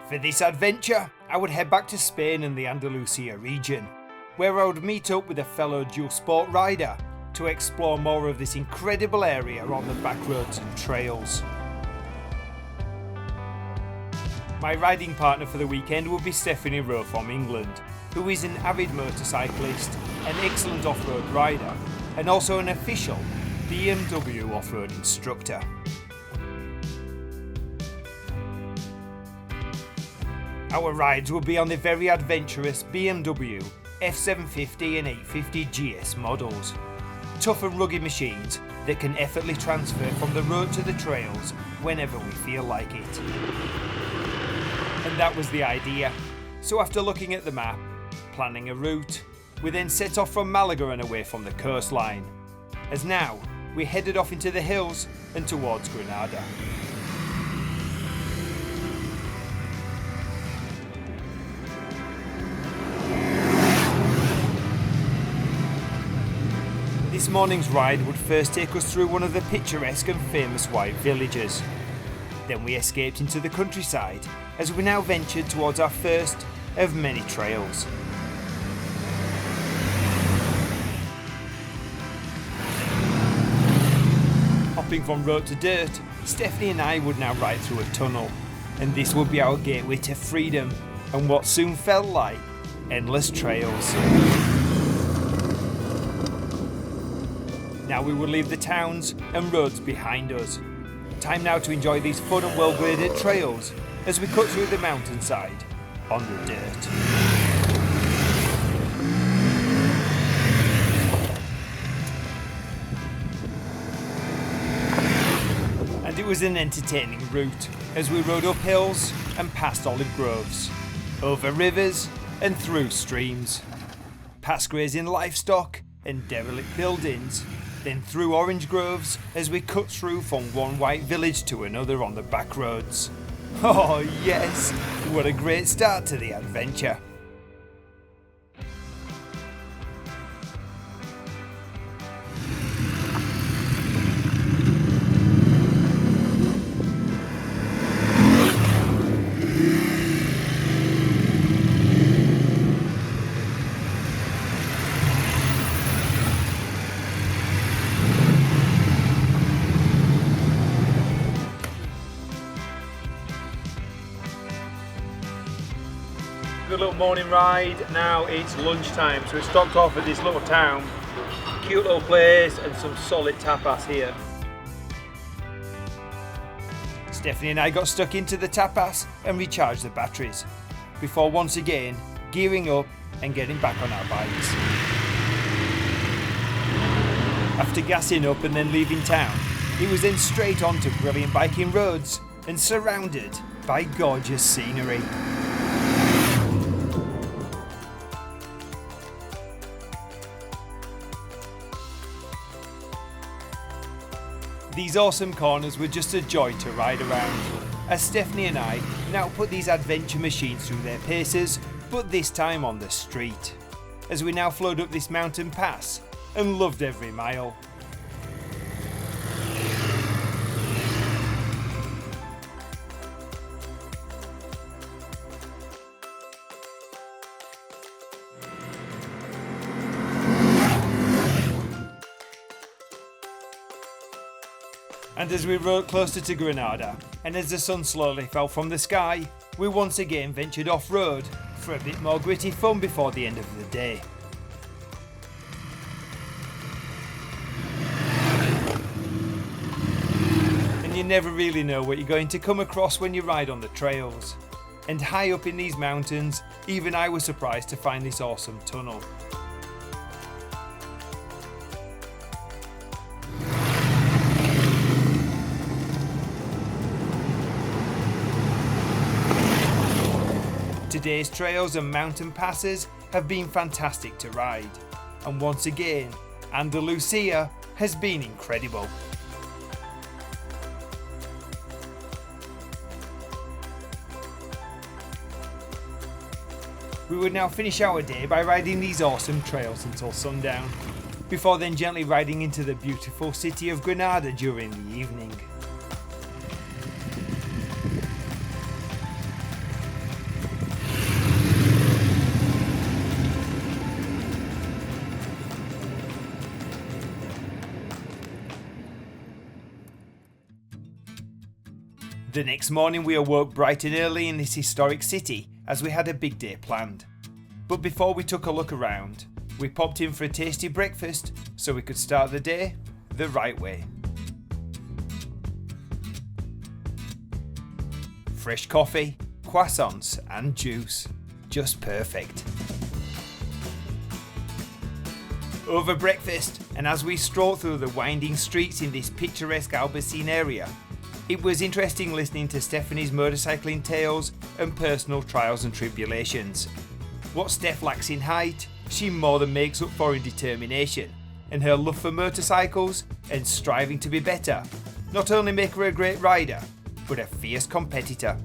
For this adventure, I would head back to Spain and the Andalusia region, where I would meet up with a fellow dual sport rider to explore more of this incredible area on the back roads and trails. My riding partner for the weekend will be Stephanie Rowe from England, who is an avid motorcyclist, an excellent off-road rider, and also an official BMW off-road instructor. Our rides will be on the very adventurous BMW F750 and 850 GS models. Tough and rugged machines that can effortlessly transfer from the road to the trails whenever we feel like it. And that was the idea. So after looking at the map, planning a route, we then set off from Malaga and away from the coastline, as now we headed off into the hills and towards Granada. This morning's ride would first take us through one of the picturesque and famous white villages. Then we escaped into the countryside as we now ventured towards our first of many trails. Hopping from road to dirt, Stephanie and I would now ride through a tunnel, and this would be our gateway to freedom and what soon felt like endless trails. Now we will leave the towns and roads behind us. Time now to enjoy these fun and well graded trails as we cut through the mountainside on the dirt. And it was an entertaining route as we rode up hills and past olive groves, over rivers and through streams, past grazing livestock and derelict buildings, then through orange groves as we cut through from one white village to another on the back roads. Oh yes, what a great start to the adventure. Good little morning ride. Now it's lunchtime, so we stopped off at this little town. Cute little place and some solid tapas here. Stephanie and I got stuck into the tapas and recharged the batteries, before once again gearing up and getting back on our bikes. After gassing up and then leaving town, it was then straight on to brilliant biking roads and surrounded by gorgeous scenery. These awesome corners were just a joy to ride around, as Stephanie and I now put these adventure machines through their paces, but this time on the street, as we now flowed up this mountain pass and loved every mile. And as we rode closer to Granada, and as the sun slowly fell from the sky, we once again ventured off-road for a bit more gritty fun before the end of the day. And you never really know what you're going to come across when you ride on the trails. And high up in these mountains, even I was surprised to find this awesome tunnel. Today's trails and mountain passes have been fantastic to ride, and once again, Andalusia has been incredible. We would now finish our day by riding these awesome trails until sundown, before then gently riding into the beautiful city of Granada during the evening. The next morning we awoke bright and early in this historic city as we had a big day planned. But before we took a look around, we popped in for a tasty breakfast so we could start the day the right way. Fresh coffee, croissants and juice. Just perfect. Over breakfast, and as we strolled through the winding streets in this picturesque Albertine area, it was interesting listening to Stephanie's motorcycling tales and personal trials and tribulations. What Steph lacks in height, she more than makes up for in determination, and her love for motorcycles and striving to be better not only make her a great rider, but a fierce competitor.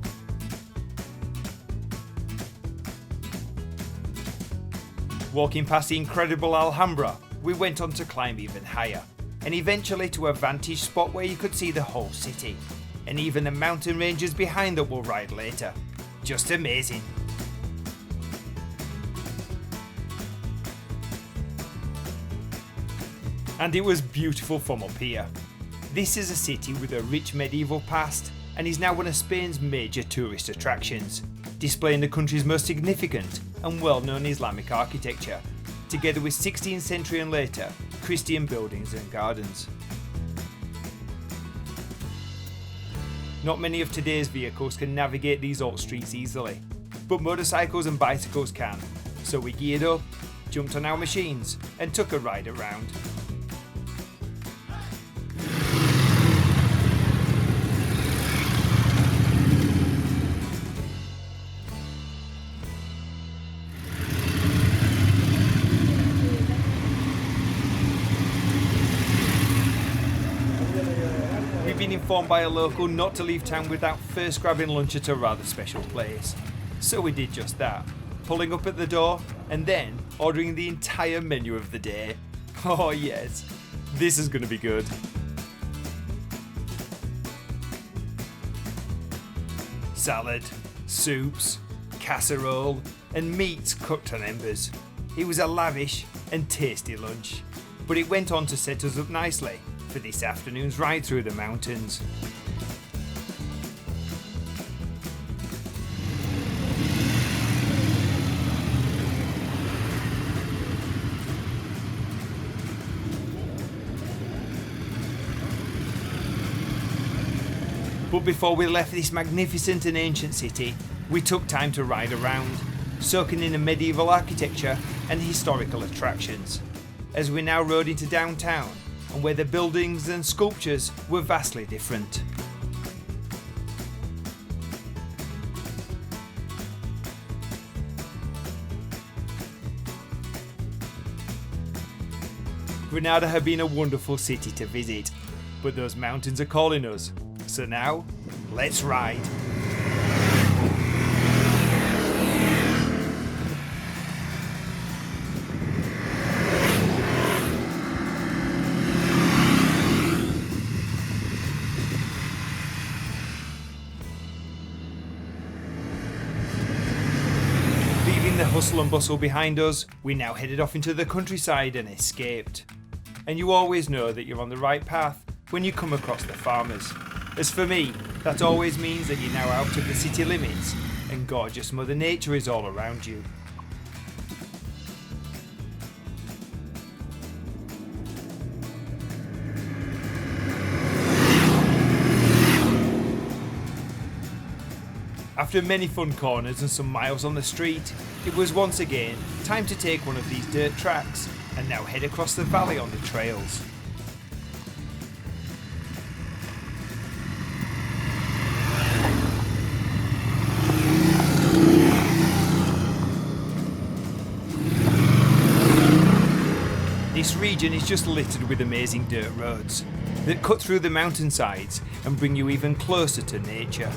Walking past the incredible Alhambra, we went on to climb even higher, and eventually to a vantage spot where you could see the whole city, and even the mountain ranges behind that we'll ride later. Just amazing. And it was beautiful from up here. This is a city with a rich medieval past and is now one of Spain's major tourist attractions, displaying the country's most significant and well-known Islamic architecture, together with 16th century and later Christian buildings and gardens. Not many of today's vehicles can navigate these old streets easily, but motorcycles and bicycles can, so we geared up, jumped on our machines and took a ride around. Been informed by a local not to leave town without first grabbing lunch at a rather special place. So we did just that, pulling up at the door and then ordering the entire menu of the day. Oh yes, this is going to be good. Salad, soups, casserole and meats cooked on embers. It was a lavish and tasty lunch, but it went on to set us up nicely for this afternoon's ride through the mountains. But before we left this magnificent and ancient city, we took time to ride around, soaking in the medieval architecture and historical attractions, as we now rode into downtown, and where the buildings and sculptures were vastly different. Granada had been a wonderful city to visit, but those mountains are calling us, so now, let's ride. The hustle and bustle behind us, we now headed off into the countryside and escaped. And you always know that you're on the right path when you come across the farmers. As for me, that always means that you're now out of the city limits and gorgeous Mother Nature is all around you. After many fun corners and some miles on the street, it was once again time to take one of these dirt tracks and now head across the valley on the trails. This region is just littered with amazing dirt roads that cut through the mountainsides and bring you even closer to nature.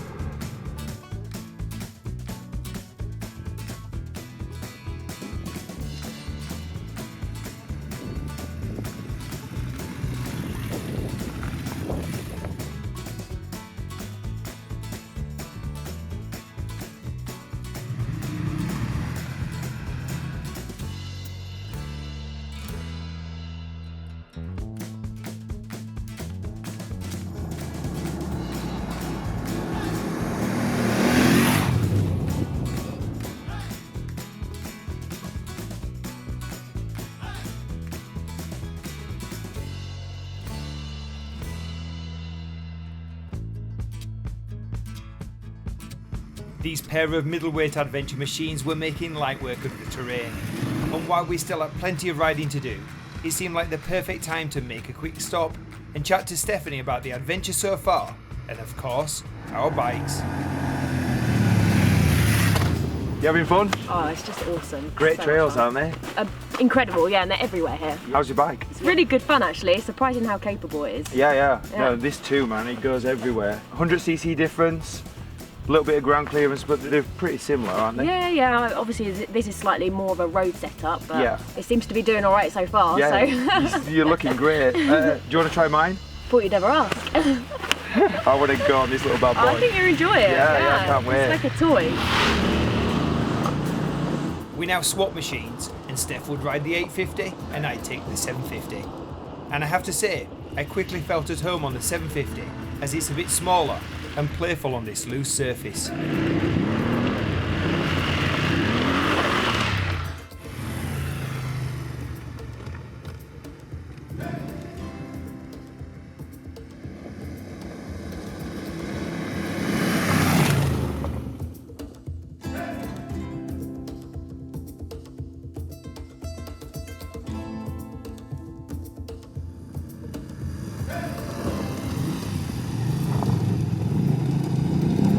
These pair of middleweight adventure machines were making light work of the terrain, and while we still had plenty of riding to do, it seemed like the perfect time to make a quick stop and chat to Stephanie about the adventure so far, and of course, our bikes. You having fun? Oh, it's just awesome. Great So trails, much fun. aren't they? Incredible, yeah, and they're everywhere here. How's your bike? It's really good fun actually. It's surprising how capable it is. Yeah. Yeah. No, this too, man, it goes everywhere. 100cc difference, a little bit of ground clearance, but they're pretty similar, aren't they? Yeah. Obviously, this is slightly more of a road setup, but Yeah. it seems to be doing all right so far. Yeah, So you're looking great. Do you want to try mine? thought you'd never ask. I want to go on this little bad boy. I think you'll enjoy it. Yeah, I can't wait. It's like a toy. We now swap machines, and Steph would ride the 850 and I'd take the 750. And I have to say, I quickly felt at home on the 750 as it's a bit smaller and playful on this loose surface.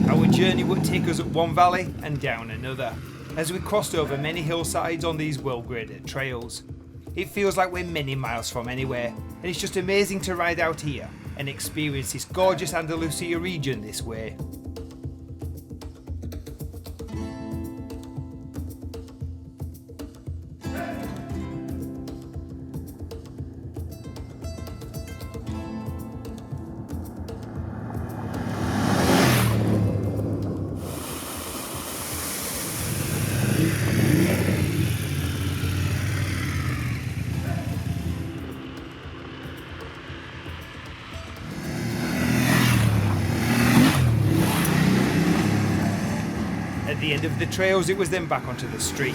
Our journey would take us up one valley and down another, as we crossed over many hillsides on these well-graded trails. It feels like we're many miles from anywhere, and it's just amazing to ride out here and experience this gorgeous Andalusia region this way. At the end of the trails, it was then back onto the street,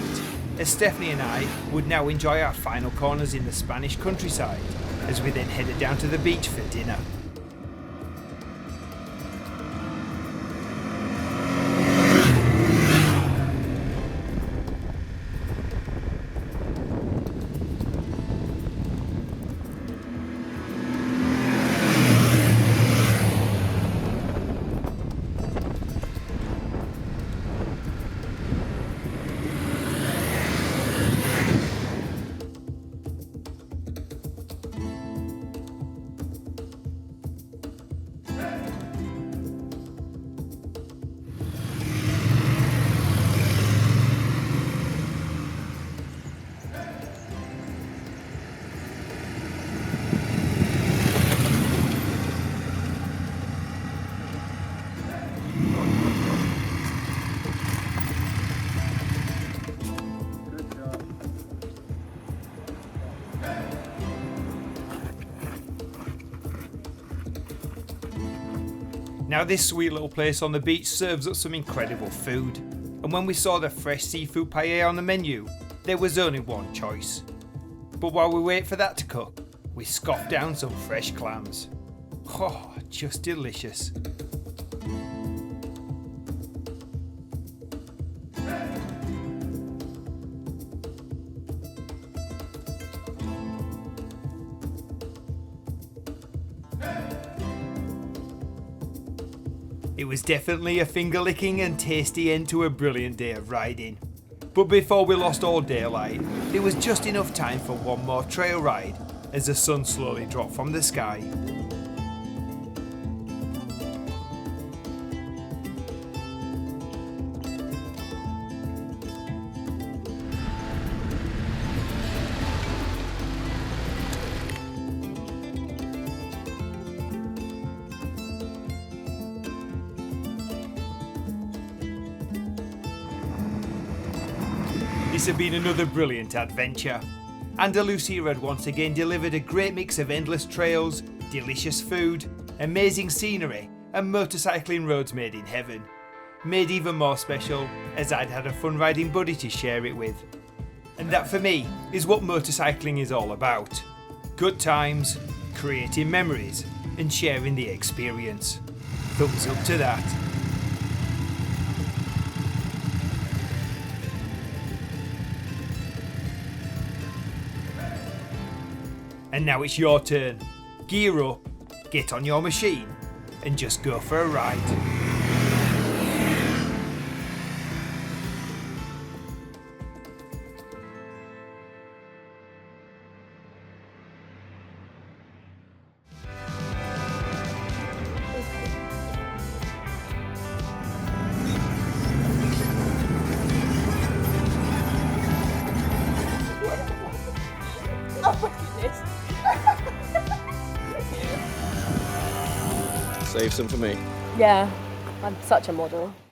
as Stephanie and I would now enjoy our final corners in the Spanish countryside, as we then headed down to the beach for dinner. Now this sweet little place on the beach serves up some incredible food, and when we saw the fresh seafood paella on the menu, there was only one choice. But while we wait for that to cook, we scoffed down some fresh clams. Oh, just delicious. It was definitely a finger-licking and tasty end to a brilliant day of riding. But before we lost all daylight, there was just enough time for one more trail ride as the sun slowly dropped from the sky. This had been another brilliant adventure. Andalusia had once again delivered a great mix of endless trails, delicious food, amazing scenery, and motorcycling roads made in heaven. Made even more special as I'd had a fun riding buddy to share it with. And that for me is what motorcycling is all about. Good times, creating memories, and sharing the experience. Thumbs up to that. And now it's your turn. Gear up, get on your machine, and just go for a ride. Save some for me. Yeah, I'm such a model.